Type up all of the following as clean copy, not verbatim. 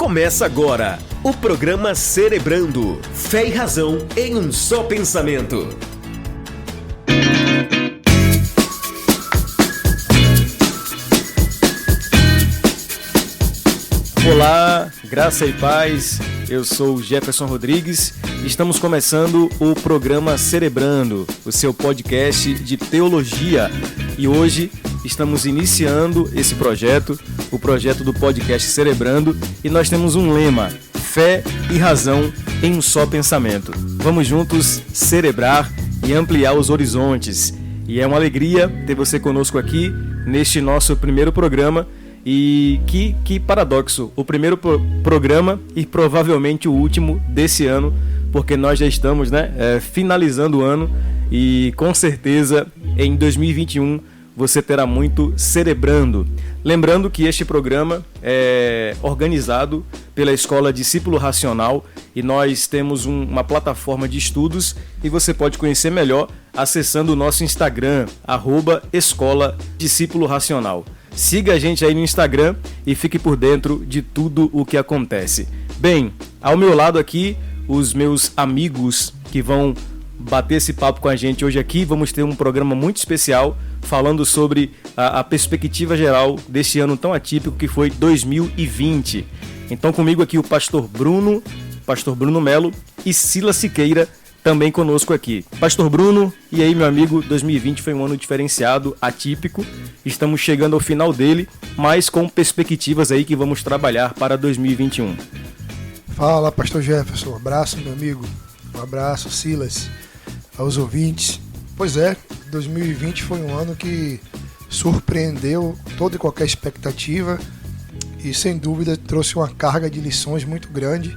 Começa agora o programa Cerebrando, fé e razão em um só pensamento. Olá, graça e paz, eu sou o Jefferson Rodrigues. Estamos começando o programa Cerebrando, o seu podcast de teologia. E hoje estamos iniciando esse projeto, o projeto do podcast Cerebrando, e nós temos um lema: fé e razão em um só pensamento. Vamos juntos cerebrar e ampliar os horizontes. E é uma alegria ter você conosco aqui neste nosso primeiro programa. E que paradoxo, o primeiro programa e provavelmente o último desse ano, porque nós já estamos finalizando o ano e com certeza em 2021 você terá muito cerebrando. Lembrando que este programa é organizado pela Escola Discípulo Racional e nós temos uma plataforma de estudos e você pode conhecer melhor acessando o nosso Instagram, @Escola Discípulo Racional. Siga a gente aí no Instagram e fique por dentro de tudo o que acontece. Bem, ao meu lado aqui, os meus amigos que vão bater esse papo com a gente hoje aqui. Vamos ter um programa muito especial falando sobre a perspectiva geral deste ano tão atípico que foi 2020. Então comigo aqui o Pastor Bruno Melo e Silas Siqueira, também conosco aqui. Pastor Bruno, e aí meu amigo, 2020 foi um ano diferenciado, atípico, estamos chegando ao final dele, mas com perspectivas aí que vamos trabalhar para 2021. Fala, Pastor Jefferson, um abraço meu amigo, um abraço Silas, aos ouvintes. Pois é, 2020 foi um ano que surpreendeu toda e qualquer expectativa e sem dúvida trouxe uma carga de lições muito grande.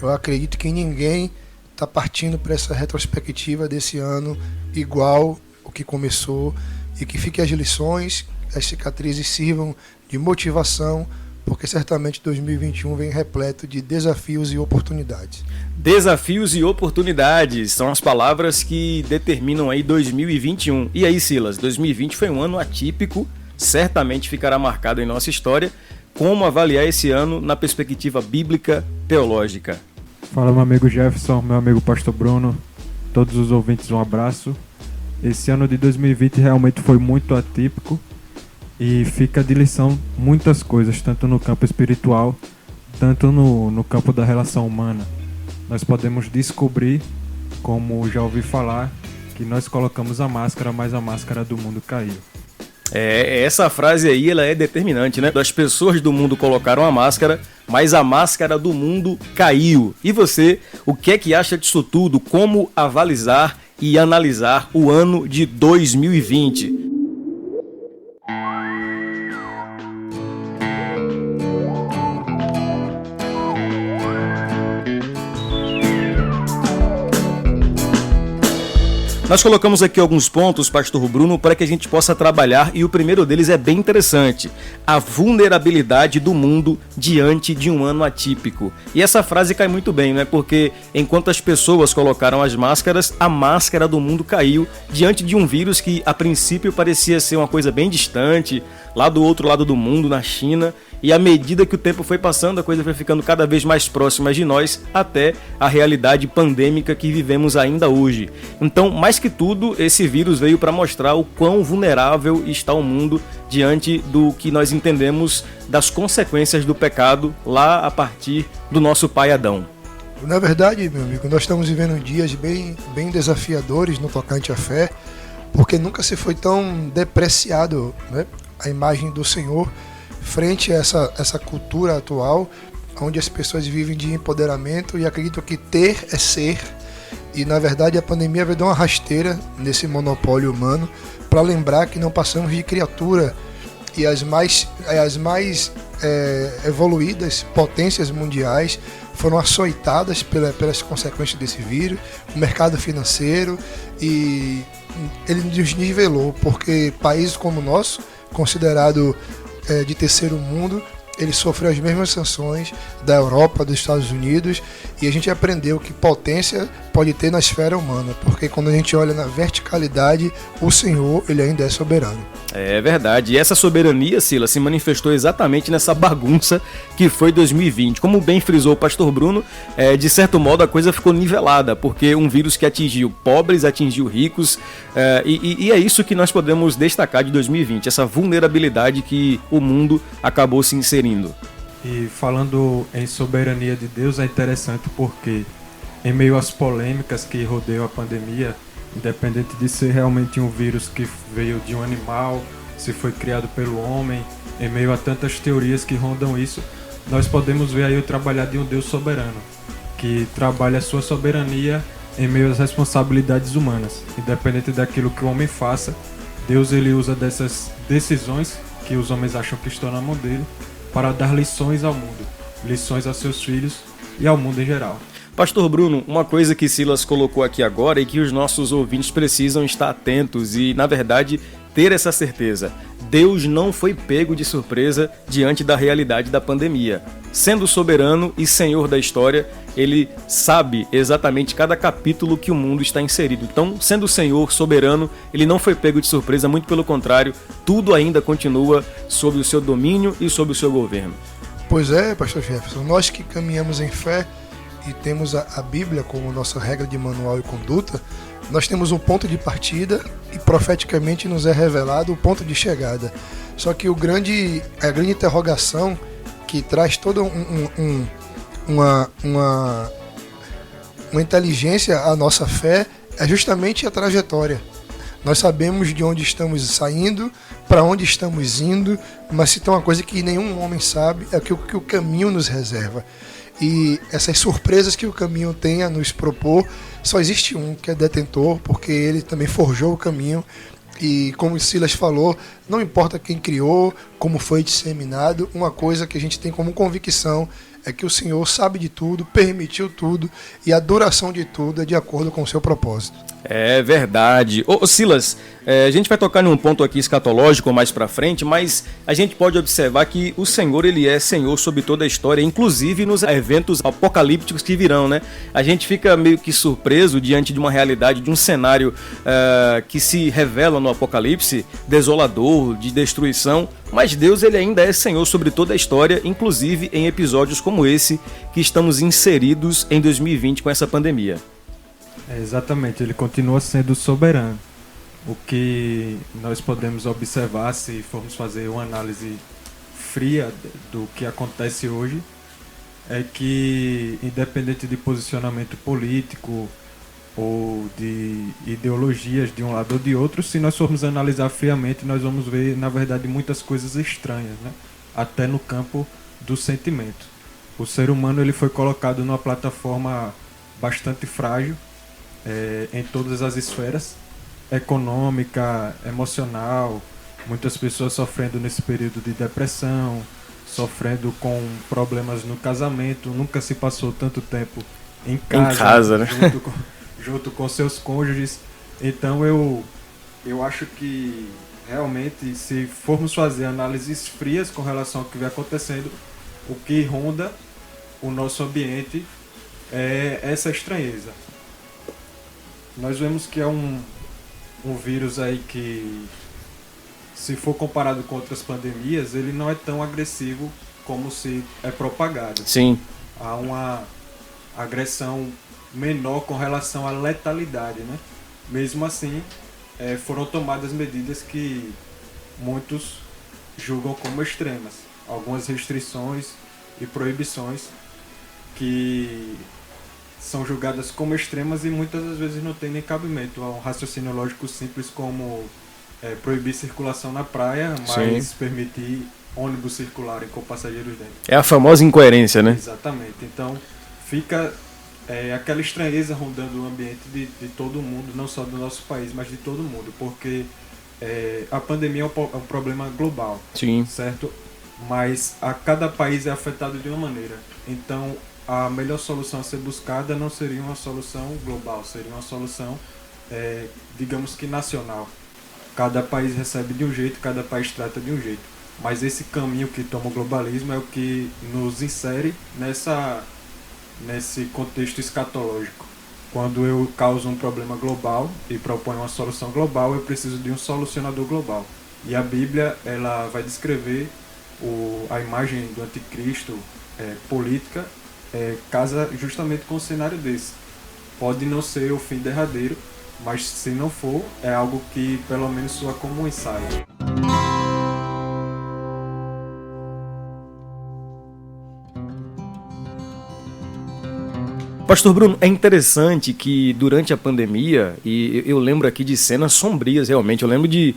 Eu acredito que ninguém está partindo para essa retrospectiva desse ano igual o que começou, e que fiquem as lições, as cicatrizes sirvam de motivação, porque certamente 2021 vem repleto de desafios e oportunidades. Desafios e oportunidades são as palavras que determinam aí 2021. E aí, Silas, 2020 foi um ano atípico, certamente ficará marcado em nossa história. Como avaliar esse ano na perspectiva bíblica teológica? Fala, meu amigo Jefferson, meu amigo Pastor Bruno, todos os ouvintes, um abraço. Esse ano de 2020 realmente foi muito atípico e fica de lição muitas coisas, tanto no campo espiritual, tanto no campo da relação humana. Nós podemos descobrir, como já ouvi falar, que nós colocamos a máscara, mas a máscara do mundo caiu. Essa frase aí, ela é determinante, né? As pessoas do mundo colocaram a máscara, mas a máscara do mundo caiu. E você, o que é que acha disso tudo? Como avalizar e analisar o ano de 2020? Nós colocamos aqui alguns pontos, Pastor Bruno, para que a gente possa trabalhar, e o primeiro deles é bem interessante: a vulnerabilidade do mundo diante de um ano atípico. E essa frase cai muito bem, né? Porque enquanto as pessoas colocaram as máscaras, a máscara do mundo caiu diante de um vírus que a princípio parecia ser uma coisa bem distante, lá do outro lado do mundo, na China. E à medida que o tempo foi passando, a coisa foi ficando cada vez mais próxima de nós, até a realidade pandêmica que vivemos ainda hoje. Então, mais que tudo, esse vírus veio para mostrar o quão vulnerável está o mundo diante do que nós entendemos das consequências do pecado lá a partir do nosso pai Adão. Na verdade, meu amigo, nós estamos vivendo dias bem desafiadores no tocante à fé, porque nunca se foi tão depreciado, né, a imagem do Senhor frente a essa cultura atual, onde as pessoas vivem de empoderamento e acreditam que ter é ser. E na verdade a pandemia veio dar uma rasteira nesse monopólio humano para lembrar que não passamos de criatura, e as mais evoluídas potências mundiais foram açoitadas pelas consequências desse vírus, o mercado financeiro, e ele desnivelou, porque países como o nosso, considerado de terceiro mundo, ele sofreu as mesmas sanções da Europa, dos Estados Unidos, e a gente aprendeu que potência pode ter na esfera humana, porque quando a gente olha na verticalidade, o Senhor, ele ainda é soberano. É verdade, e essa soberania, Silas, se manifestou exatamente nessa bagunça que foi 2020. Como bem frisou o pastor Bruno, de certo modo a coisa ficou nivelada, porque um vírus que atingiu pobres, atingiu ricos, e é isso que nós podemos destacar de 2020, essa vulnerabilidade que o mundo acabou se inserindo. E falando em soberania de Deus, é interessante porque em meio às polêmicas que rodeiam a pandemia, independente de ser realmente um vírus que veio de um animal, se foi criado pelo homem, em meio a tantas teorias que rondam isso, nós podemos ver aí o trabalhar de um Deus soberano, que trabalha a sua soberania em meio às responsabilidades humanas. Independente daquilo que o homem faça, Deus ele usa dessas decisões que os homens acham que estão na mão dele para dar lições ao mundo, lições aos seus filhos e ao mundo em geral. Pastor Bruno, uma coisa que Silas colocou aqui agora e que os nossos ouvintes precisam estar atentos e, na verdade, ter essa certeza. Deus não foi pego de surpresa diante da realidade da pandemia. Sendo soberano e senhor da história, ele sabe exatamente cada capítulo que o mundo está inserido. Então, sendo senhor soberano, ele não foi pego de surpresa, muito pelo contrário, tudo ainda continua sob o seu domínio e sob o seu governo. Pois é, pastor Jefferson, nós que caminhamos em fé e temos a Bíblia como nossa regra de manual e conduta, nós temos um ponto de partida e profeticamente nos é revelado o ponto de chegada. Só que a grande interrogação que traz toda uma inteligência à nossa fé é justamente a trajetória. Nós sabemos de onde estamos saindo, para onde estamos indo, mas se tem uma coisa que nenhum homem sabe é que o caminho nos reserva. E essas surpresas que o caminho tem a nos propor, só existe um que é detentor, porque ele também forjou o caminho. E como o Silas falou, não importa quem criou, como foi disseminado, uma coisa que a gente tem como convicção é que o Senhor sabe de tudo, permitiu tudo, e a duração de tudo é de acordo com o seu propósito. É verdade. Ô Silas, a gente vai tocar num ponto aqui escatológico mais pra frente, mas a gente pode observar que o Senhor, ele é Senhor sobre toda a história, inclusive nos eventos apocalípticos que virão, né? A gente fica meio que surpreso diante de uma realidade, de um cenário que se revela no Apocalipse, desolador, de destruição, mas Deus, ele ainda é Senhor sobre toda a história, inclusive em episódios como esse que estamos inseridos em 2020 com essa pandemia. Exatamente, ele continua sendo soberano. O que nós podemos observar, se formos fazer uma análise fria do que acontece hoje, é que, independente de posicionamento político ou de ideologias de um lado ou de outro, se nós formos analisar friamente, nós vamos ver, na verdade, muitas coisas estranhas, né? Até no campo do sentimento. O ser humano ele foi colocado numa plataforma bastante frágil, em todas as esferas, econômica, emocional, muitas pessoas sofrendo nesse período de depressão, sofrendo com problemas no casamento, nunca se passou tanto tempo em casa, né? junto com seus cônjuges. Então eu acho que realmente, se formos fazer análises frias com relação ao que vem acontecendo, o que ronda o nosso ambiente é essa estranheza. Nós vemos que é um vírus aí que, se for comparado com outras pandemias, ele não é tão agressivo como se é propagado. Sim. Há uma agressão menor com relação à letalidade, né? Mesmo assim, foram tomadas medidas que muitos julgam como extremas. Algumas restrições e proibições que são julgadas como extremas e muitas das vezes não tem nem cabimento a um raciocínio lógico simples como proibir circulação na praia, mas Sim. permitir ônibus circularem com passageiros dentro. É a famosa incoerência, né? Exatamente. Então fica aquela estranheza rondando o ambiente de todo mundo, não só do nosso país, mas de todo mundo, porque a pandemia é um problema global, Sim. certo? Mas a cada país é afetado de uma maneira. Então a melhor solução a ser buscada não seria uma solução global, seria uma solução, digamos que nacional. Cada país recebe de um jeito, cada país trata de um jeito. mas esse caminho que toma o globalismo é o que nos insere nesse contexto escatológico. Quando eu causo um problema global e proponho uma solução global, eu preciso de um solucionador global. E a Bíblia, ela vai descrever a imagem do anticristo política, casa justamente com um cenário desse. Pode não ser o fim derradeiro, mas se não for, é algo que pelo menos soa como um ensaio. Pastor Bruno, é interessante que durante a pandemia, e eu lembro aqui de cenas sombrias realmente, eu lembro de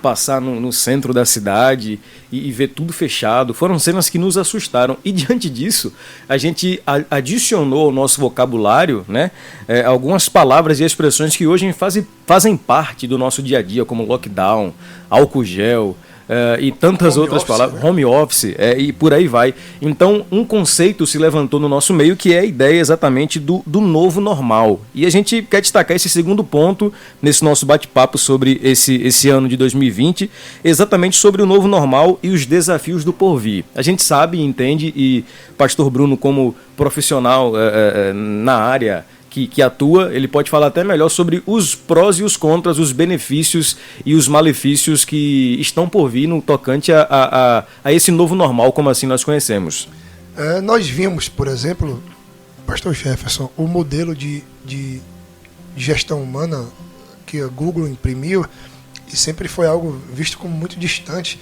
passar no centro da cidade e ver tudo fechado, foram cenas que nos assustaram, e diante disso a gente adicionou ao nosso vocabulário, né, algumas palavras e expressões que hoje fazem parte do nosso dia a dia, como lockdown, álcool gel, e tantas outras palavras, home office, e por aí vai. Então, um conceito se levantou no nosso meio que é a ideia exatamente do novo normal. E a gente quer destacar esse segundo ponto nesse nosso bate-papo sobre esse ano de 2020, exatamente sobre o novo normal e os desafios do porvir. A gente sabe e entende, e Pastor Bruno, como profissional na área que atua, ele pode falar até melhor sobre os prós e os contras, os benefícios e os malefícios que estão por vir no tocante a esse novo normal, como assim nós conhecemos. Nós vimos, por exemplo, Pastor Jefferson, o modelo de gestão humana que a Google imprimiu, e sempre foi algo visto como muito distante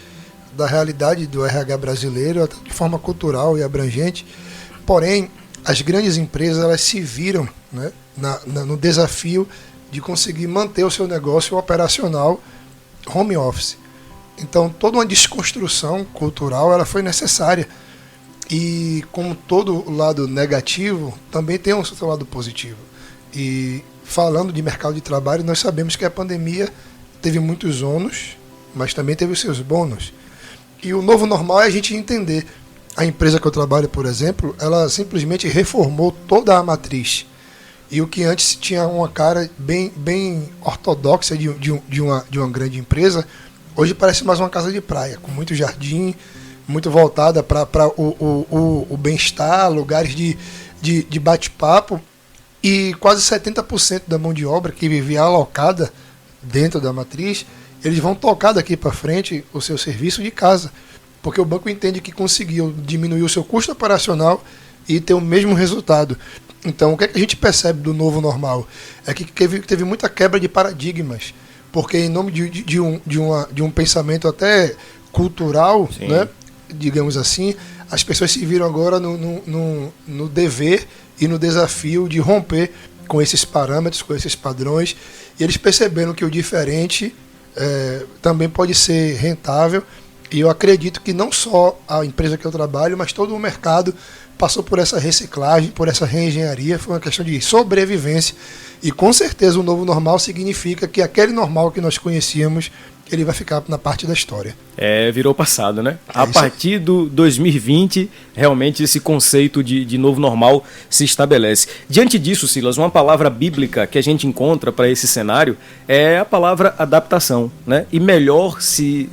da realidade do RH brasileiro, até de forma cultural e abrangente. Porém, as grandes empresas, elas se viram, né, no desafio de conseguir manter o seu negócio operacional home office. Então, toda uma desconstrução cultural ela foi necessária. E como todo lado negativo, também tem um seu lado positivo. E falando de mercado de trabalho, nós sabemos que a pandemia teve muitos ônus, mas também teve os seus bônus. E o novo normal é a gente entender. A empresa que eu trabalho, por exemplo, ela simplesmente reformou toda a matriz. E o que antes tinha uma cara bem ortodoxa de uma grande empresa, hoje parece mais uma casa de praia, com muito jardim, muito voltada para o bem-estar, lugares de bate-papo. E quase 70% da mão de obra que vivia alocada dentro da matriz, eles vão tocar daqui para frente o seu serviço de casa. Porque o banco entende que conseguiu diminuir o seu custo operacional e ter o mesmo resultado. Então, o que é que a gente percebe do novo normal? É que teve muita quebra de paradigmas. Porque em nome de um pensamento até cultural, né, digamos assim, as pessoas se viram agora no dever e no desafio de romper com esses parâmetros, com esses padrões. E eles perceberam que o diferente também pode ser rentável. E eu acredito que não só a empresa que eu trabalho, mas todo o mercado passou por essa reciclagem, por essa reengenharia. Foi uma questão de sobrevivência. E com certeza o novo normal significa que aquele normal que nós conhecíamos, ele vai ficar na parte da história. Virou passado, né? A partir do 2020, realmente esse conceito de novo normal se estabelece. Diante disso, Silas, uma palavra bíblica que a gente encontra para esse cenário é a palavra adaptação, né? E melhor se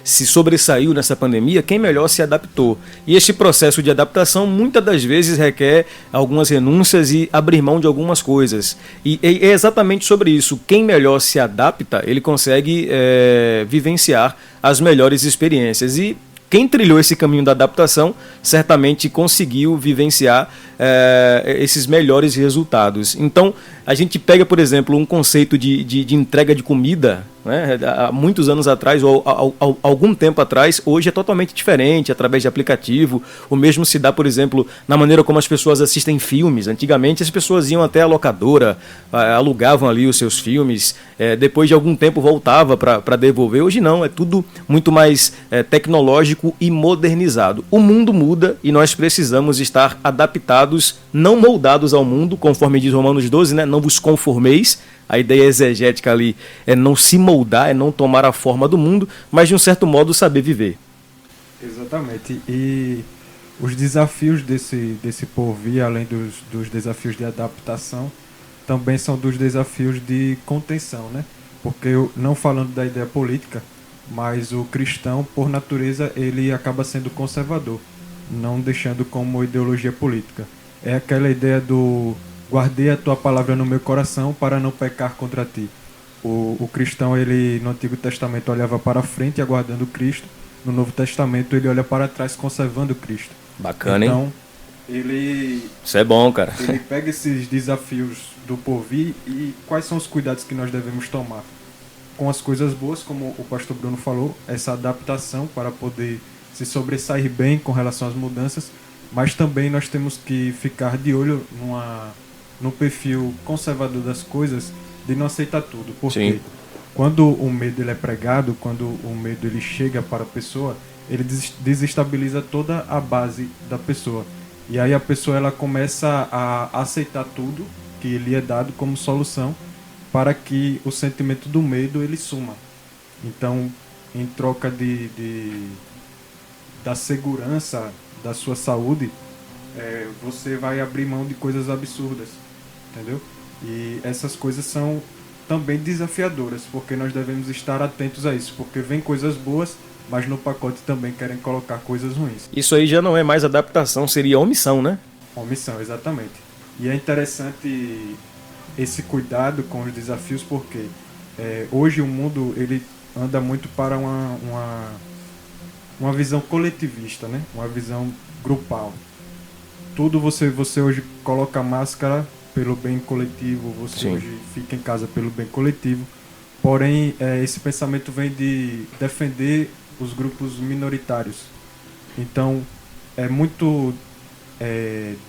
sobressaiu nessa pandemia, quem melhor se adaptou. E este processo de adaptação muitas das vezes requer algumas renúncias e abrir mão de algumas coisas. E é exatamente sobre isso. Quem melhor se adapta, ele consegue vivenciar as melhores experiências. E quem trilhou esse caminho da adaptação certamente conseguiu vivenciar esses melhores resultados. Então, a gente pega, por exemplo, um conceito de entrega de comida, né? Há muitos anos atrás, ou algum tempo atrás, hoje é totalmente diferente, através de aplicativo. O mesmo se dá, por exemplo, na maneira como as pessoas assistem filmes. Antigamente as pessoas iam até a locadora, alugavam ali os seus filmes, depois de algum tempo voltava para devolver. Hoje não, é tudo muito mais tecnológico e modernizado. O mundo muda e nós precisamos estar adaptados, não moldados ao mundo, conforme diz Romanos 12, né? Não vos conformeis. A ideia exegética ali é não se moldar, é não tomar a forma do mundo, mas de um certo modo saber viver. Exatamente. E os desafios desse porvir, além dos desafios de adaptação, também são dos desafios de contenção, né? Porque, não falando da ideia política, mas o cristão, por natureza, ele acaba sendo conservador, não deixando como ideologia política. É aquela ideia do guardei a tua palavra no meu coração para não pecar contra ti. O cristão, ele no Antigo Testamento olhava para frente aguardando Cristo, no Novo Testamento ele olha para trás conservando Cristo. Bacana, então, hein? Ele... Isso é bom, cara. Ele pega esses desafios do porvir e quais são os cuidados que nós devemos tomar. Com as coisas boas, como o pastor Bruno falou, essa adaptação para poder se sobressair bem com relação às mudanças, mas também nós temos que ficar de olho no perfil conservador das coisas, de não aceitar tudo. Porque quando o medo ele é pregado, quando o medo ele chega para a pessoa, ele desestabiliza toda a base da pessoa. E aí a pessoa ela começa a aceitar tudo que lhe é dado como solução para que o sentimento do medo ele suma. Então, em troca da segurança da sua saúde, você vai abrir mão de coisas absurdas, entendeu? E essas coisas são também desafiadoras, porque nós devemos estar atentos a isso, porque vem coisas boas, mas no pacote também querem colocar coisas ruins. Isso aí já não é mais adaptação, seria omissão, né? Omissão, exatamente. E é interessante esse cuidado com os desafios, porque hoje o mundo ele anda muito para uma visão coletivista, né? Uma visão grupal. Tudo você hoje coloca máscara pelo bem coletivo, você hoje fica em casa pelo bem coletivo. Porém, esse pensamento vem de defender os grupos minoritários. Então, é muito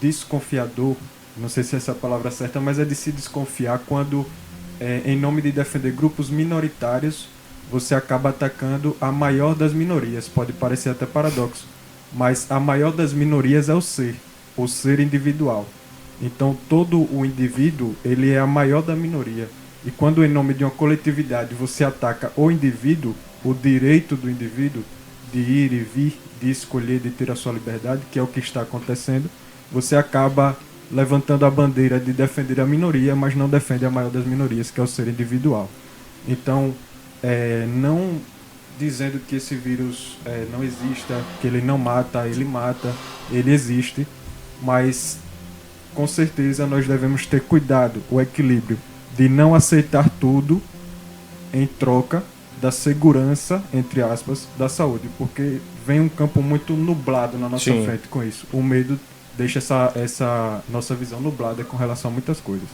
desconfiador, não sei se essa é a palavra certa, mas é de se desconfiar quando, em nome de defender grupos minoritários, você acaba atacando a maior das minorias. Pode parecer até paradoxo, mas a maior das minorias é o ser individual. Então, todo o indivíduo, ele é a maior da minoria. E quando, em nome de uma coletividade, você ataca o indivíduo, o direito do indivíduo de ir e vir, de escolher, de ter a sua liberdade, que é o que está acontecendo, você acaba levantando a bandeira de defender a minoria, mas não defende a maior das minorias, que é o ser individual. Então, não dizendo que esse vírus não exista, que ele não mata, ele existe, mas com certeza nós devemos ter cuidado, o equilíbrio, de não aceitar tudo em troca da segurança, entre aspas, da saúde, porque vem um campo muito nublado na nossa frente com isso. O medo deixa essa nossa visão nublada com relação a muitas coisas.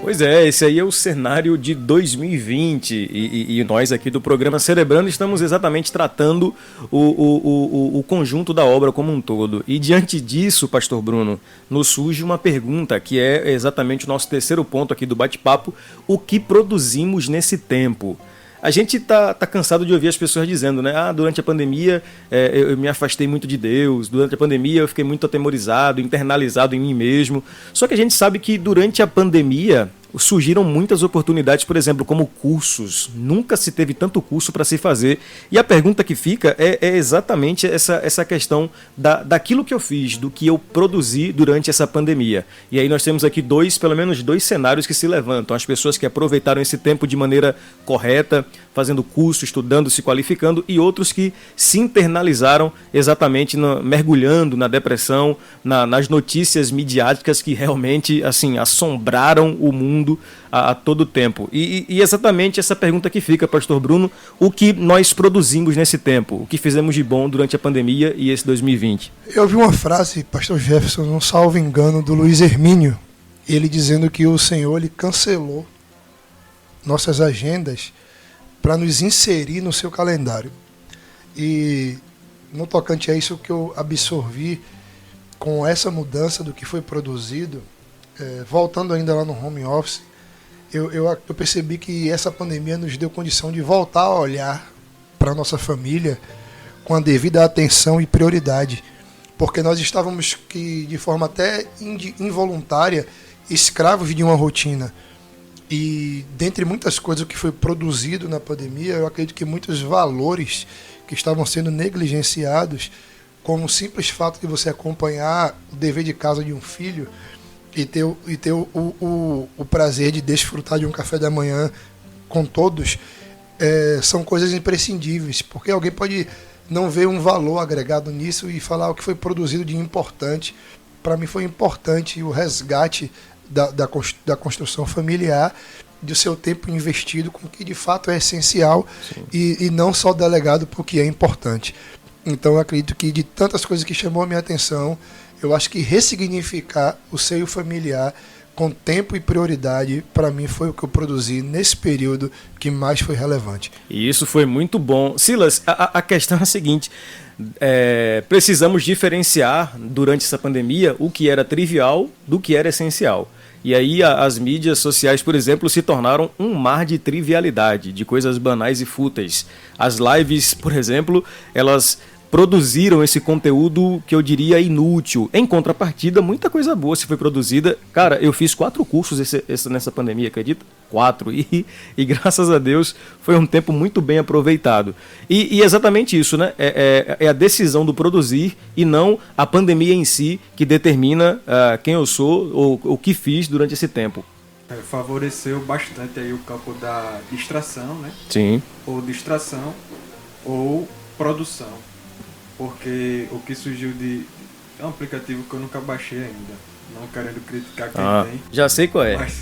Pois é, esse aí é o cenário de 2020 e nós aqui do programa Cerebrando estamos exatamente tratando o conjunto da obra como um todo. E diante disso, pastor Bruno, nos surge uma pergunta que é exatamente o nosso terceiro ponto aqui do bate-papo: o que produzimos nesse tempo? A gente tá cansado de ouvir as pessoas dizendo, né? Durante a pandemia eu me afastei muito de Deus, durante a pandemia eu fiquei muito atemorizado, internalizado em mim mesmo. Só que a gente sabe que durante a pandemia surgiram muitas oportunidades, por exemplo, como cursos. Nunca se teve tanto curso para se fazer. E a pergunta que fica é exatamente essa questão daquilo que eu fiz, do que eu produzi durante essa pandemia. E aí nós temos aqui pelo menos dois cenários que se levantam. As pessoas que aproveitaram esse tempo de maneira correta, fazendo curso, estudando, se qualificando, e outros que se internalizaram exatamente mergulhando na depressão, nas notícias midiáticas que realmente assim assombraram o mundo a todo tempo. E exatamente essa pergunta que fica, pastor Bruno: o que nós produzimos nesse tempo? O que fizemos de bom durante a pandemia e esse 2020? Eu vi uma frase, pastor Jefferson, não salvo engano, do Luiz Hermínio, ele dizendo que o Senhor ele cancelou nossas agendas para nos inserir no seu calendário. E no tocante a isso que eu absorvi com essa mudança do que foi produzido, voltando ainda lá no home office, eu percebi que essa pandemia nos deu condição de voltar a olhar para a nossa família com a devida atenção e prioridade, porque nós estávamos de forma até involuntária escravos de uma rotina. E dentre muitas coisas que foi produzido na pandemia, eu acredito que muitos valores que estavam sendo negligenciados, como o simples fato de você acompanhar o dever de casa de um filho, e ter o prazer de desfrutar de um café da manhã com todos, são coisas imprescindíveis, porque alguém pode não ver um valor agregado nisso e falar o que foi produzido de importante. Para mim foi importante o resgate da construção familiar, do seu tempo investido com o que de fato é essencial e não só delegado para o que é importante. Então eu acredito que de tantas coisas que chamou a minha atenção, eu acho que ressignificar o seio familiar com tempo e prioridade, para mim foi o que eu produzi nesse período que mais foi relevante. E isso foi muito bom. Silas, a questão é a seguinte, precisamos diferenciar durante essa pandemia o que era trivial do que era essencial. E aí as mídias sociais, por exemplo, se tornaram um mar de trivialidade, de coisas banais e fúteis. As lives, por exemplo, elas produziram esse conteúdo que eu diria inútil. Em contrapartida, muita coisa boa se foi produzida. Cara, eu fiz 4 cursos nessa pandemia, acredita? 4. E graças a Deus foi um tempo muito bem aproveitado. E exatamente isso, né? É a decisão do produzir e não a pandemia em si que determina quem eu sou ou o que fiz durante esse tempo. Favoreceu bastante aí o campo da distração, né? Sim. Ou distração ou produção. Porque o que surgiu é um aplicativo que eu nunca baixei ainda. Não querendo criticar quem tem. Já sei qual é. Mas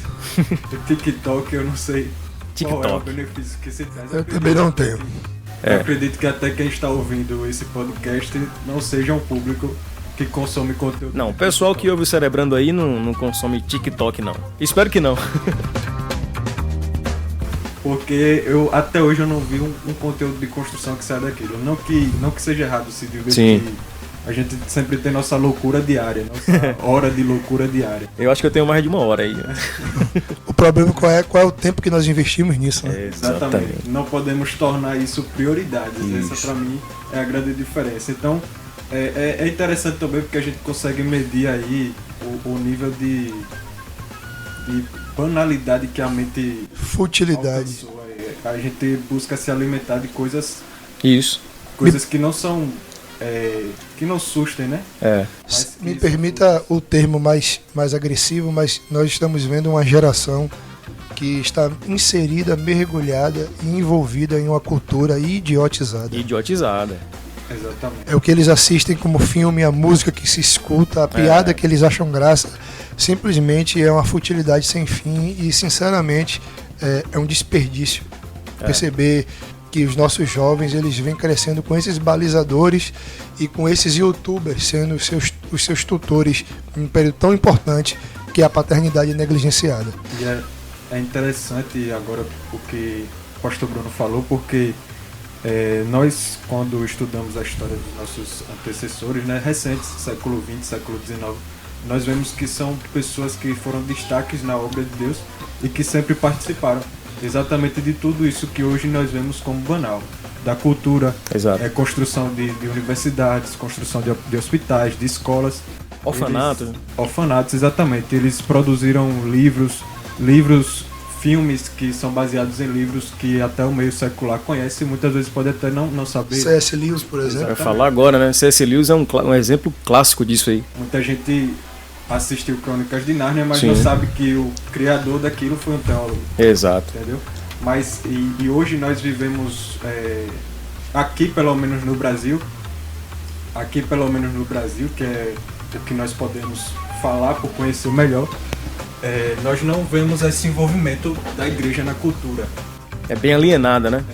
o TikTok eu não sei TikTok. qual é o benefício que se traz. Eu também não tenho. Eu acredito que até quem está ouvindo esse podcast não seja um público que consome conteúdo. Não, o pessoal que ouve o Cerebrando aí não consome TikTok, não. Espero que não. Porque até hoje eu não vi um conteúdo de construção que saia daquilo. Não que seja errado se divertir. Sim. A gente sempre tem nossa loucura diária, nossa hora de loucura diária. Eu acho que eu tenho mais de 1 hora aí. O problema qual é o tempo que nós investimos nisso, né? Exatamente. Não podemos tornar isso prioridade. Essa pra mim é a grande diferença. Então é interessante também porque a gente consegue medir aí o nível de banalidade que a mente futilidade alcançou. A gente busca se alimentar de coisas que não são que não sustem, né? Me permita o termo mais agressivo, mas nós estamos vendo uma geração que está inserida, mergulhada e envolvida em uma cultura idiotizada. Exatamente. É o que eles assistem como filme, a música que se escuta, a piada que eles acham graça. Simplesmente é uma futilidade sem fim e, sinceramente, é um desperdício perceber que os nossos jovens eles vêm crescendo com esses balizadores e com esses youtubers sendo os seus tutores em um período tão importante que é a paternidade negligenciada. E é interessante agora o que o pastor Bruno falou, porque nós, quando estudamos a história dos nossos antecessores, né, recentes, século XX, século XIX, nós vemos que são pessoas que foram destaques na obra de Deus e que sempre participaram exatamente de tudo isso que hoje nós vemos como banal. Da cultura, construção de universidades, construção de hospitais, de escolas. Orfanatos, exatamente. Eles produziram livros, filmes que são baseados em livros que até o meio secular conhece e muitas vezes pode até não saber. C.S. Lewis, por exemplo. Vai falar agora, né? C.S. Lewis é um exemplo clássico disso aí. Muita gente assistiu Crônicas de Nárnia, mas não sabe que o criador daquilo foi um teólogo. Exato. Entendeu? Mas, e hoje nós vivemos, aqui pelo menos no Brasil, que é o que nós podemos falar por conhecer melhor, nós não vemos esse envolvimento da igreja na cultura. É bem alienada, né?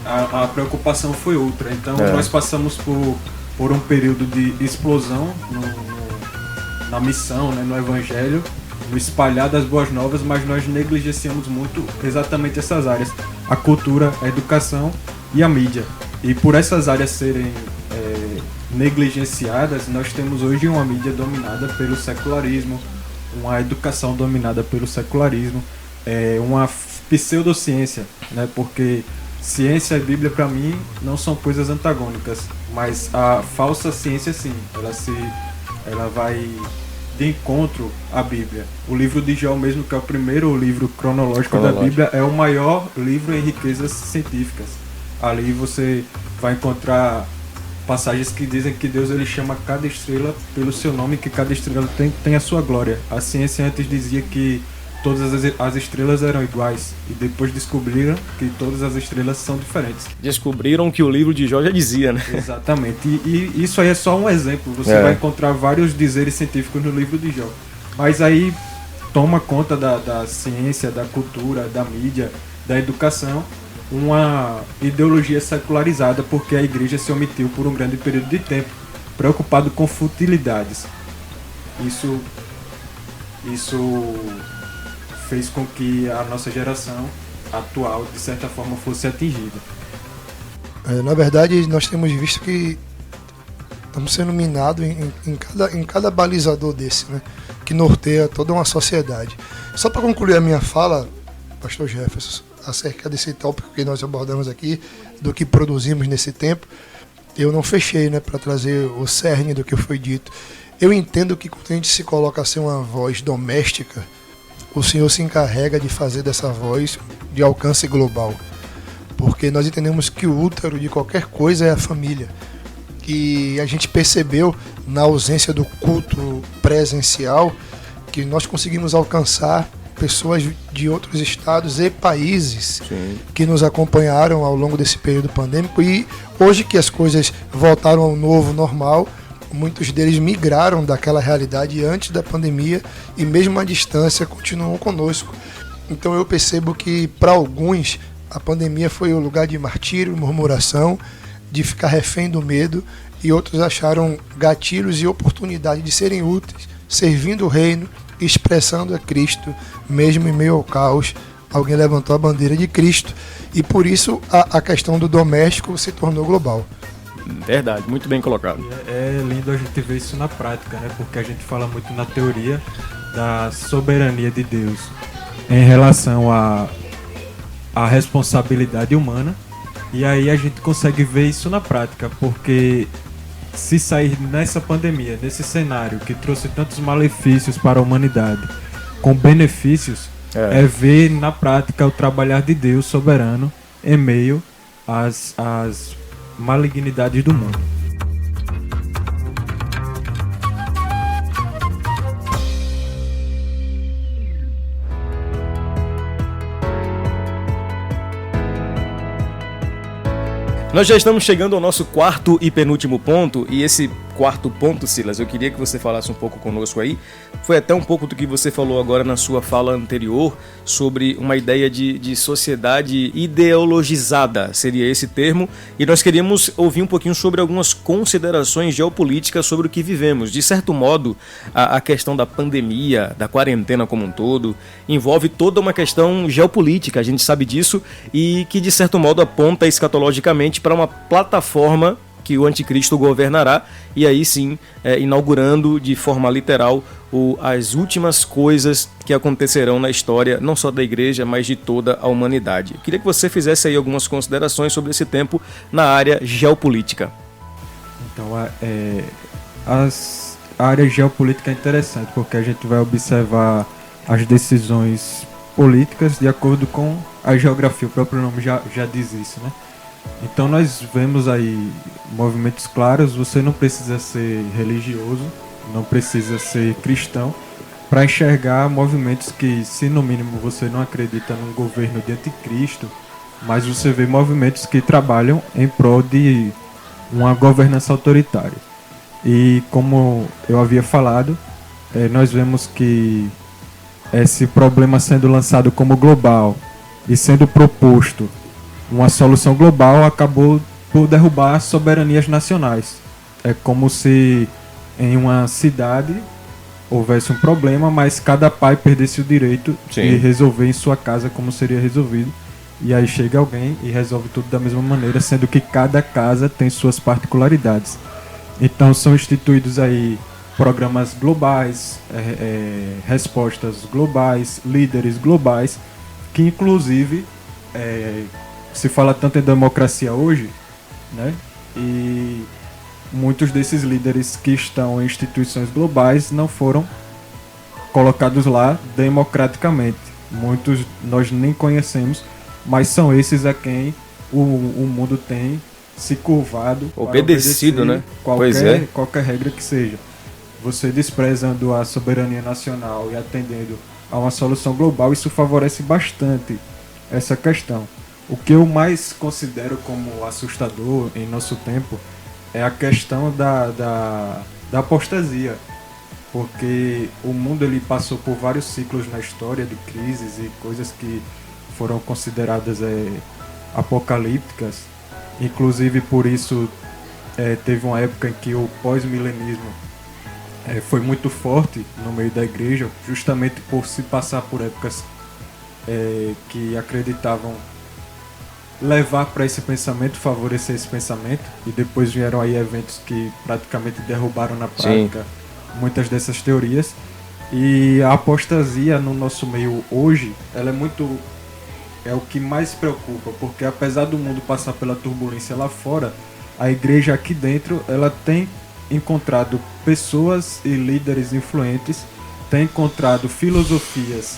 A preocupação foi outra. Então nós passamos por um período de explosão na missão, né, no evangelho, no espalhar das boas novas, mas nós negligenciamos muito exatamente essas áreas: a cultura, a educação e a mídia. E por essas áreas serem negligenciadas, nós temos hoje uma mídia dominada pelo secularismo, uma educação dominada pelo secularismo, uma pseudociência, né? Porque ciência e Bíblia para mim não são coisas antagônicas, mas a falsa ciência sim, ela vai de encontro à Bíblia. O livro de Jó mesmo, que é o primeiro livro cronológico da Bíblia, é o maior livro em riquezas científicas. Ali você vai encontrar passagens que dizem que Deus ele chama cada estrela pelo seu nome, que cada estrela tem a sua glória. A ciência antes dizia que todas as estrelas eram iguais e depois descobriram que todas as estrelas são diferentes. Descobriram que o livro de Jó já dizia, né? Exatamente. E isso aí é só um exemplo. Você vai encontrar vários dizeres científicos no livro de Jó. Mas aí toma conta da ciência, da cultura, da mídia, da educação, uma ideologia secularizada, porque a igreja se omitiu por um grande período de tempo, preocupado com futilidades. Isso fez com que a nossa geração atual, de certa forma, fosse atingida. Na verdade, nós temos visto que estamos sendo minados em cada balizador desse, né, que norteia toda uma sociedade. Só para concluir a minha fala, pastor Jefferson, acerca desse tópico que nós abordamos aqui, do que produzimos nesse tempo, eu não fechei, né, para trazer o cerne do que foi dito. Eu entendo que quando a gente se coloca a ser uma voz doméstica, o Senhor se encarrega de fazer dessa voz de alcance global, porque nós entendemos que o útero de qualquer coisa é a família. E a gente percebeu, na ausência do culto presencial, que nós conseguimos alcançar pessoas de outros estados e países. Sim. Que nos acompanharam ao longo desse período pandêmico, e hoje que as coisas voltaram ao novo normal, muitos deles migraram daquela realidade antes da pandemia e mesmo à distância continuam conosco. Então eu percebo que para alguns a pandemia foi o lugar de martírio, murmuração, de ficar refém do medo, e outros acharam gatilhos e oportunidade de serem úteis, servindo o reino, expressando a Cristo, mesmo em meio ao caos. Alguém levantou a bandeira de Cristo, e por isso a questão do doméstico se tornou global. Verdade, muito bem colocado. É lindo a gente ver isso na prática, né? Porque a gente fala muito na teoria da soberania de Deus em relação à responsabilidade humana, e aí a gente consegue ver isso na prática, porque se sair nessa pandemia, nesse cenário que trouxe tantos malefícios para a humanidade, com benefícios, é ver na prática o trabalhar de Deus soberano em meio às malignidades do mundo. Nós já estamos chegando ao nosso quarto e penúltimo ponto, e esse quarto ponto, Silas, eu queria que você falasse um pouco conosco aí. Foi até um pouco do que você falou agora na sua fala anterior, sobre uma ideia de sociedade ideologizada, seria esse termo, e nós queríamos ouvir um pouquinho sobre algumas considerações geopolíticas sobre o que vivemos. De certo modo, a questão da pandemia, da quarentena como um todo, envolve toda uma questão geopolítica, a gente sabe disso, e que de certo modo aponta escatologicamente para uma plataforma que o anticristo governará, e aí sim, inaugurando de forma literal as últimas coisas que acontecerão na história, não só da igreja, mas de toda a humanidade. Eu queria que você fizesse aí algumas considerações sobre esse tempo na área geopolítica. Então, a área geopolítica é interessante, porque a gente vai observar as decisões políticas de acordo com a geografia, o próprio nome já diz isso, né? Então nós vemos aí movimentos claros. Você não precisa ser religioso, não precisa ser cristão para enxergar movimentos que, se no mínimo você não acredita num governo de anticristo, mas você vê movimentos que trabalham em prol de uma governança autoritária. E como eu havia falado, nós vemos que esse problema sendo lançado como global e sendo proposto uma solução global, acabou por derrubar soberanias nacionais. É como se em uma cidade houvesse um problema, mas cada pai perdesse o direito de resolver em sua casa como seria resolvido. E aí chega alguém e resolve tudo da mesma maneira, sendo que cada casa tem suas particularidades. Então são instituídos aí programas globais, respostas globais, líderes globais, que inclusive se fala tanto em democracia hoje, né? E muitos desses líderes que estão em instituições globais não foram colocados lá democraticamente. Muitos nós nem conhecemos, mas são esses a quem o mundo tem se curvado, obedecido, né? Qualquer regra que seja. Você desprezando a soberania nacional e atendendo a uma solução global, isso favorece bastante essa questão. O que eu mais considero como assustador em nosso tempo é a questão da apostasia, porque o mundo ele passou por vários ciclos na história de crises e coisas que foram consideradas apocalípticas, inclusive por isso teve uma época em que o pós-milenismo foi muito forte no meio da igreja, justamente por se passar por épocas que acreditavam levar para esse pensamento, favorecer esse pensamento, e depois vieram aí eventos que praticamente derrubaram na prática muitas dessas teorias. E a apostasia no nosso meio hoje, ela é o que mais preocupa, porque apesar do mundo passar pela turbulência lá fora, a igreja aqui dentro, ela tem encontrado pessoas e líderes influentes, tem encontrado filosofias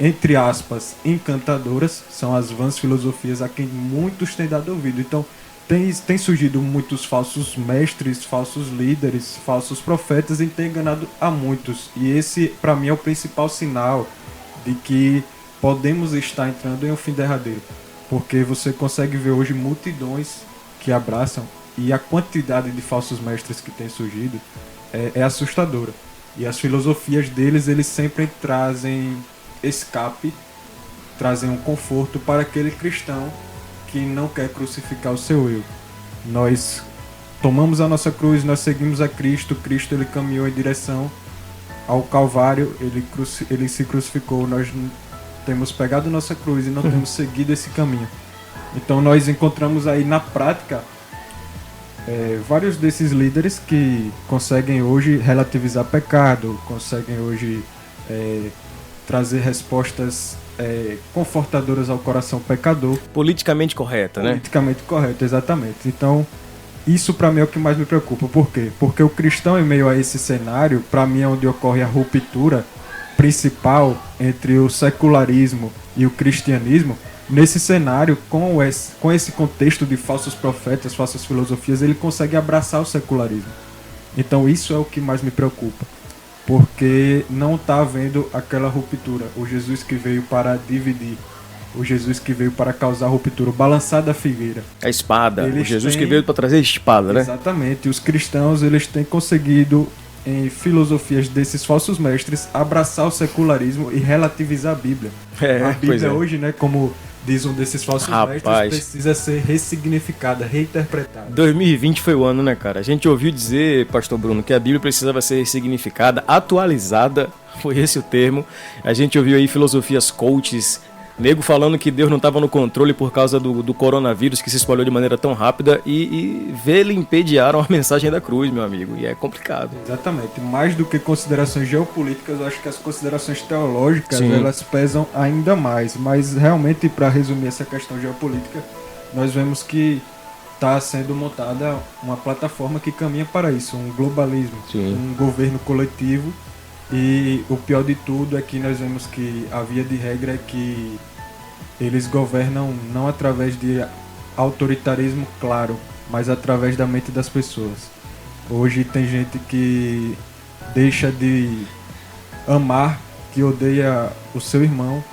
entre aspas, encantadoras, são as vãs filosofias a quem muitos têm dado ouvido. Então, tem surgido muitos falsos mestres, falsos líderes, falsos profetas e tem enganado a muitos. E esse, para mim, é o principal sinal de que podemos estar entrando em um fim derradeiro. Porque você consegue ver hoje multidões que abraçam e a quantidade de falsos mestres que tem surgido é assustadora. E as filosofias deles, eles sempre trazem escape, trazem um conforto para aquele cristão que não quer crucificar o seu eu. Nós tomamos a nossa cruz, nós seguimos a Cristo, Cristo ele caminhou em direção ao Calvário, ele se crucificou, nós temos pegado nossa cruz e não temos seguido esse caminho. Então nós encontramos aí na prática vários desses líderes que conseguem hoje relativizar pecado, conseguem hoje trazer respostas confortadoras ao coração pecador. Politicamente correta, né? Politicamente correta, exatamente. Então, isso para mim é o que mais me preocupa. Por quê? Porque o cristão, em meio a esse cenário, para mim é onde ocorre a ruptura principal entre o secularismo e o cristianismo. Nesse cenário, com esse contexto de falsos profetas, falsas filosofias, ele consegue abraçar o secularismo. Então, isso é o que mais me preocupa. Porque não está havendo aquela ruptura. O Jesus que veio para dividir, o Jesus que veio para causar ruptura, o balançar da figueira. A espada, o Jesus que veio para trazer a espada, né? Exatamente. Os cristãos, eles têm conseguido, em filosofias desses falsos mestres, abraçar o secularismo e relativizar a Bíblia. A Bíblia hoje, né, como diz um desses falsos mestres, precisa ser ressignificada, reinterpretada. 2020 foi o ano, né, cara? A gente ouviu dizer, pastor Bruno, que a Bíblia precisava ser ressignificada, atualizada, foi esse o termo. A gente ouviu aí filosofias coaches, nego falando que Deus não estava no controle por causa do coronavírus que se espalhou de maneira tão rápida e vilipendiaram a mensagem da cruz, meu amigo, e é complicado. Exatamente, mais do que considerações geopolíticas, eu acho que as considerações teológicas, elas pesam ainda mais, mas realmente, para resumir essa questão geopolítica, nós vemos que está sendo montada uma plataforma que caminha para isso, um globalismo, um governo coletivo. E o pior de tudo é que nós vemos que a via de regra é que eles governam não através de autoritarismo claro, mas através da mente das pessoas. Hoje tem gente que deixa de amar, que odeia o seu irmão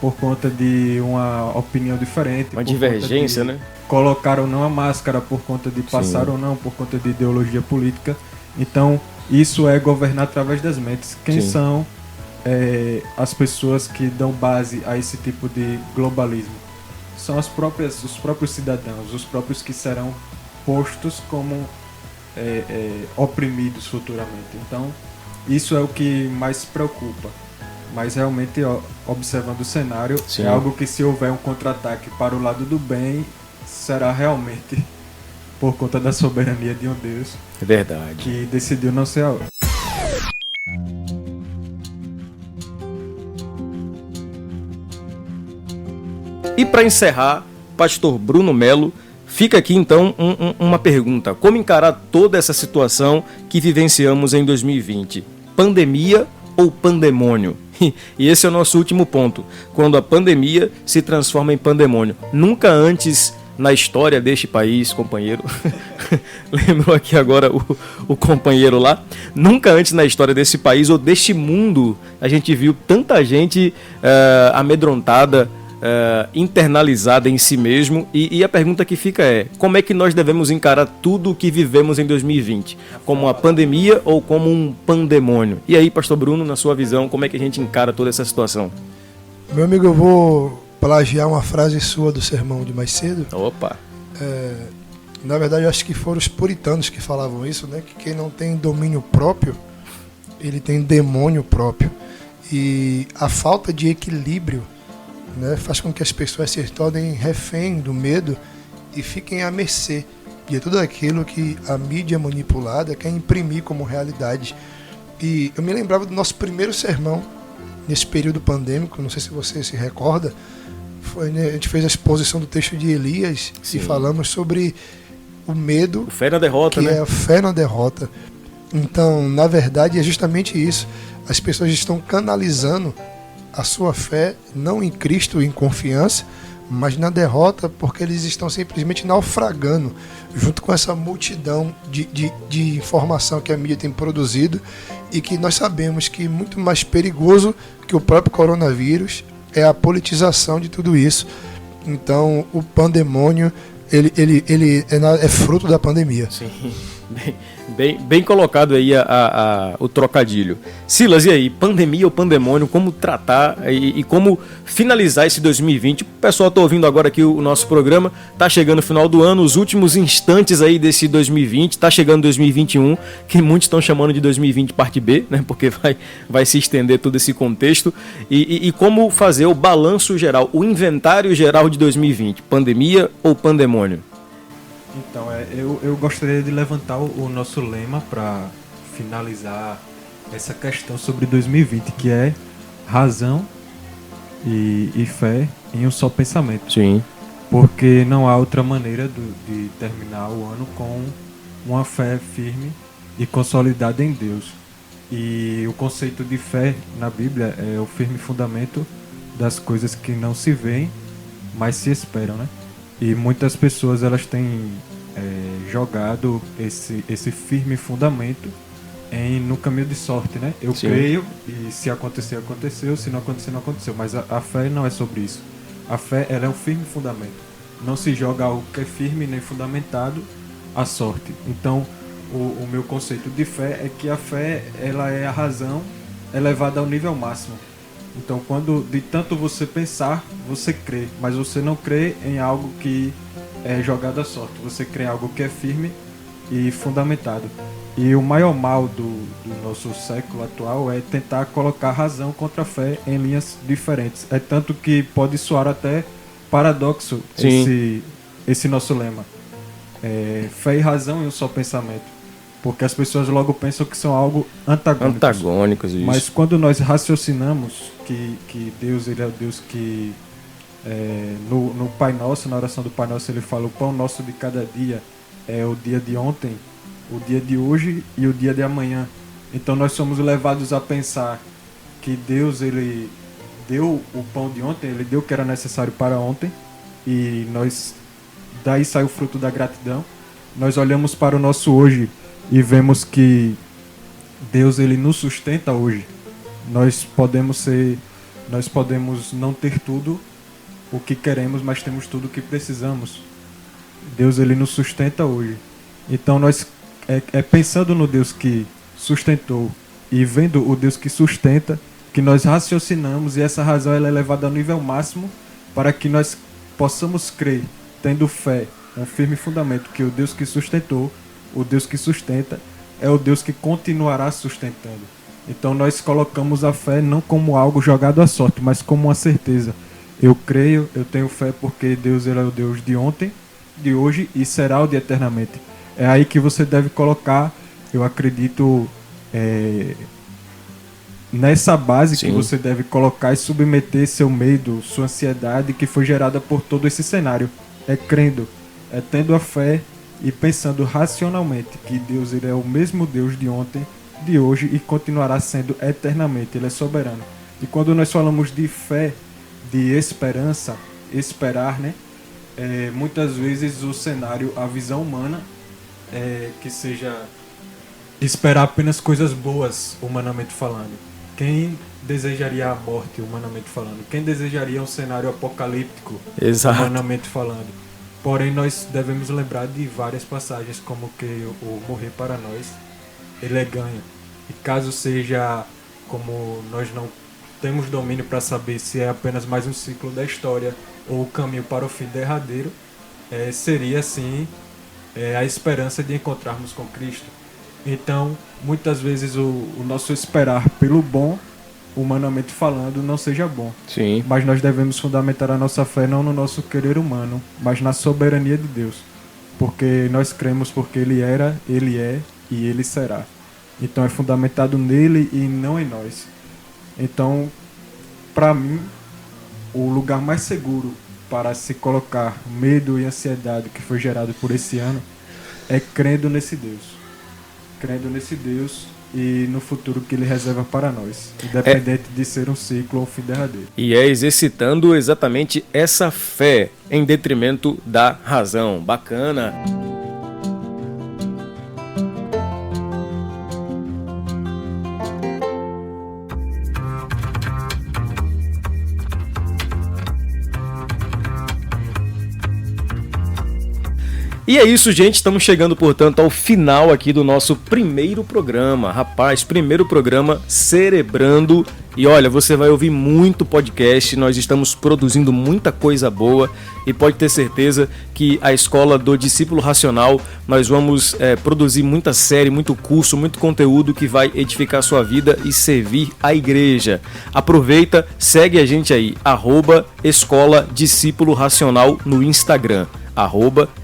por conta de uma opinião diferente. Uma divergência, né? Colocar ou não a máscara, por conta de passar ou não, por conta de ideologia política. Então, isso é governar através das mentes. Quem são as pessoas que dão base a esse tipo de globalismo? São os próprios cidadãos, os próprios que serão postos como oprimidos futuramente. Então, isso é o que mais preocupa. Mas realmente, observando o cenário, é algo que, se houver um contra-ataque para o lado do bem, será realmente por conta da soberania de um Deus. É verdade. Que decidiu não ser a hora. E para encerrar, pastor Bruno Melo, fica aqui então uma pergunta. Como encarar toda essa situação que vivenciamos em 2020? Pandemia ou pandemônio? E esse é o nosso último ponto. Quando a pandemia se transforma em pandemônio. Nunca antes na história deste país, companheiro. Lembrou aqui agora o companheiro lá. Nunca antes na história desse país ou deste mundo a gente viu tanta gente amedrontada, internalizada em si mesmo. E a pergunta que fica é: como é que nós devemos encarar tudo o que vivemos em 2020? Como uma pandemia ou como um pandemônio? E aí, pastor Bruno, na sua visão, como é que a gente encara toda essa situação? Meu amigo, eu vou plagiar uma frase sua do sermão de mais cedo. Opa! Na verdade, eu acho que foram os puritanos que falavam isso, né? Que quem não tem domínio próprio, ele tem demônio próprio. E a falta de equilíbrio, né, faz com que as pessoas se tornem refém do medo e fiquem à mercê de tudo aquilo que a mídia manipulada quer imprimir como realidade. E eu me lembrava do nosso primeiro sermão nesse período pandêmico, não sei se você se recorda, né, a gente fez a exposição do texto de Elias. Sim. E falamos sobre o medo, o fé na derrota, que né? é a fé na derrota. Então, na verdade, é justamente isso. As pessoas estão canalizando a sua fé não em Cristo, em confiança, mas na derrota, porque eles estão simplesmente naufragando junto com essa multidão de informação que a mídia tem produzido, e que nós sabemos que muito mais perigoso que o próprio coronavírus é a politização de tudo isso. Então, o pandemônio ele é fruto da pandemia. Sim, bem colocado aí o trocadilho. Silas, e aí, pandemia ou pandemônio, como tratar e como finalizar esse 2020? O pessoal está ouvindo agora aqui o nosso programa, está chegando o final do ano, os últimos instantes aí desse 2020, está chegando 2021, que muitos estão chamando de 2020 parte B, né, porque vai se estender todo esse contexto, e como fazer o balanço geral, o inventário geral de 2020, pandemia ou pandemônio? Então, eu gostaria de levantar o nosso lema para finalizar essa questão sobre 2020, que é razão e fé em um só pensamento. Sim. Porque não há outra maneira de terminar o ano com uma fé firme e consolidada em Deus. E o conceito de fé na Bíblia é o firme fundamento das coisas que não se veem, mas se esperam, né? E muitas pessoas elas têm jogado esse firme fundamento no caminho de sorte, né? Eu Sim. creio e se acontecer, aconteceu, se não acontecer, não aconteceu. Mas a fé não é sobre isso. A fé ela é um firme fundamento. Não se joga algo que é firme nem fundamentado à sorte. Então, o meu conceito de fé é que a fé ela é a razão elevada ao nível máximo. Então, quando de tanto você pensar, você crê, mas você não crê em algo que é jogado à sorte. Você crê em algo que é firme e fundamentado. E o maior mal do nosso século atual é tentar colocar razão contra a fé em linhas diferentes. É tanto que pode soar até paradoxo esse nosso lema. Fé e razão em um só pensamento. Porque as pessoas logo pensam que são algo antagônicos. Isso. Mas quando nós raciocinamos que Deus ele é o Deus que no Pai Nosso, na oração do Pai Nosso, ele fala: o pão nosso de cada dia é o dia de ontem, o dia de hoje e o dia de amanhã. Então nós somos levados a pensar que Deus ele deu o pão de ontem, ele deu o que era necessário para ontem, e daí sai o fruto da gratidão. Nós olhamos para o nosso hoje e vemos que Deus ele nos sustenta hoje. Nós podemos não ter tudo o que queremos, mas temos tudo o que precisamos. Deus ele nos sustenta hoje. Então nós pensando no Deus que sustentou e vendo o Deus que sustenta, que nós raciocinamos, e essa razão ela é levada ao nível máximo para que nós possamos crer, tendo fé, um firme fundamento, que o Deus que sustentou, o Deus que sustenta, é o Deus que continuará sustentando. Então nós colocamos a fé não como algo jogado à sorte, mas como uma certeza. Eu creio, eu tenho fé porque Deus ele é o Deus de ontem, de hoje e será o de eternamente. É aí que você deve colocar, eu acredito, nessa base. Sim. Que você deve colocar e submeter seu medo, sua ansiedade que foi gerada por todo esse cenário. É crendo, é tendo a fé e pensando racionalmente que Deus ele é o mesmo Deus de ontem, de hoje e continuará sendo eternamente. Ele é soberano. E quando nós falamos de fé, de esperança, esperar, né? muitas vezes o cenário, a visão humana, que seja esperar apenas coisas boas, humanamente falando. Quem desejaria a morte, humanamente falando? Quem desejaria um cenário apocalíptico, Exato. humanamente falando? Porém, nós devemos lembrar de várias passagens, como que o morrer para nós, ele é ganho. E caso seja, como nós não temos domínio para saber se é apenas mais um ciclo da história ou o caminho para o fim derradeiro, seria sim a esperança de encontrarmos com Cristo. Então, muitas vezes o nosso esperar pelo bom, humanamente falando, não seja bom. Sim. Mas nós devemos fundamentar a nossa fé não no nosso querer humano, mas na soberania de Deus. Porque nós cremos porque Ele era, Ele é e Ele será. Então é fundamentado nele e não em nós. Então, para mim, o lugar mais seguro para se colocar medo e ansiedade que foi gerado por esse ano é crendo nesse Deus. Crendo nesse Deus e no futuro que Ele reserva para nós, independente de ser um ciclo ou fim derradeiro. E é exercitando exatamente essa fé em detrimento da razão. Bacana. E é isso, gente. Estamos chegando, portanto, ao final aqui do nosso primeiro programa. Rapaz, primeiro programa Cerebrando. E olha, você vai ouvir muito podcast. Nós estamos produzindo muita coisa boa. E pode ter certeza que a Escola do Discípulo Racional, nós vamos produzir muita série, muito curso, muito conteúdo que vai edificar a sua vida e servir a igreja. Aproveita, segue a gente aí, @Escola Discípulo Racional no Instagram.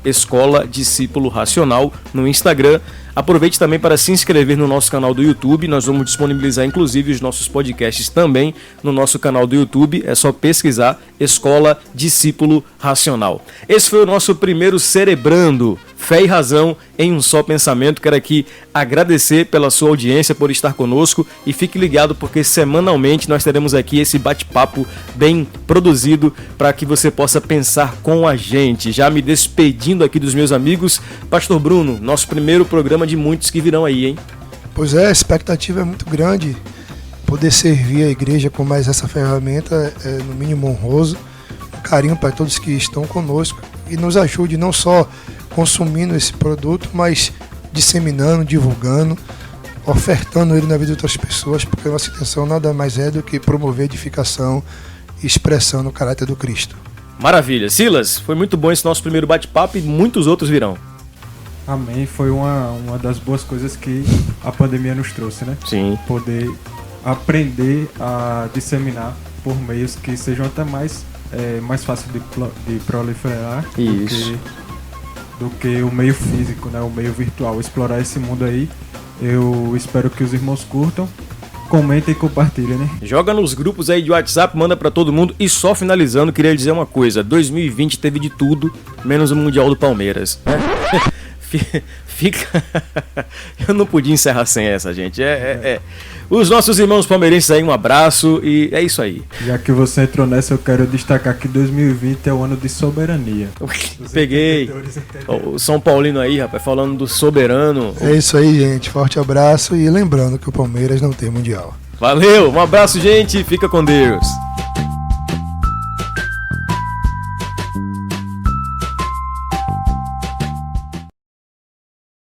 @Escola Discípulo Racional no Instagram. Aproveite também para se inscrever no nosso canal do YouTube. Nós vamos disponibilizar inclusive os nossos podcasts também no nosso canal do YouTube. É só pesquisar Escola Discípulo Racional. Esse foi o nosso primeiro Cerebrando, fé e razão em um só pensamento. Quero aqui agradecer pela sua audiência, por estar conosco, e fique ligado porque semanalmente nós teremos aqui esse bate-papo bem produzido para que você possa pensar com a gente. Já me despedindo aqui dos meus amigos, Pastor Bruno, nosso primeiro programa de muitos que virão aí, hein? Pois é, a expectativa é muito grande. Poder servir a igreja com mais essa ferramenta é no mínimo honroso. Um carinho para todos que estão conosco e nos ajude não só consumindo esse produto, mas disseminando, divulgando, ofertando ele na vida de outras pessoas, porque a nossa intenção nada mais é do que promover edificação e expressando o caráter do Cristo. Maravilha. Silas, foi muito bom esse nosso primeiro bate-papo e muitos outros virão. Amém. Foi uma das boas coisas que a pandemia nos trouxe, né? Sim. Poder aprender a disseminar por meios que sejam até mais fácil de proliferar do que o meio físico, né? O meio virtual. Explorar esse mundo aí. Eu espero que os irmãos curtam, comentem e compartilhem, né? Joga nos grupos aí de WhatsApp, manda pra todo mundo. E só finalizando, queria dizer uma coisa. 2020 teve de tudo, menos o Mundial do Palmeiras. Fica... Eu não podia encerrar sem essa, gente. Os nossos irmãos palmeirenses aí, um abraço e é isso aí. Já que você entrou nessa, eu quero destacar que 2020 é o ano de soberania. Peguei o São Paulino aí, rapaz, falando do soberano. É isso aí, gente. Forte abraço e lembrando que o Palmeiras não tem Mundial. Valeu, um abraço, gente. Fica com Deus.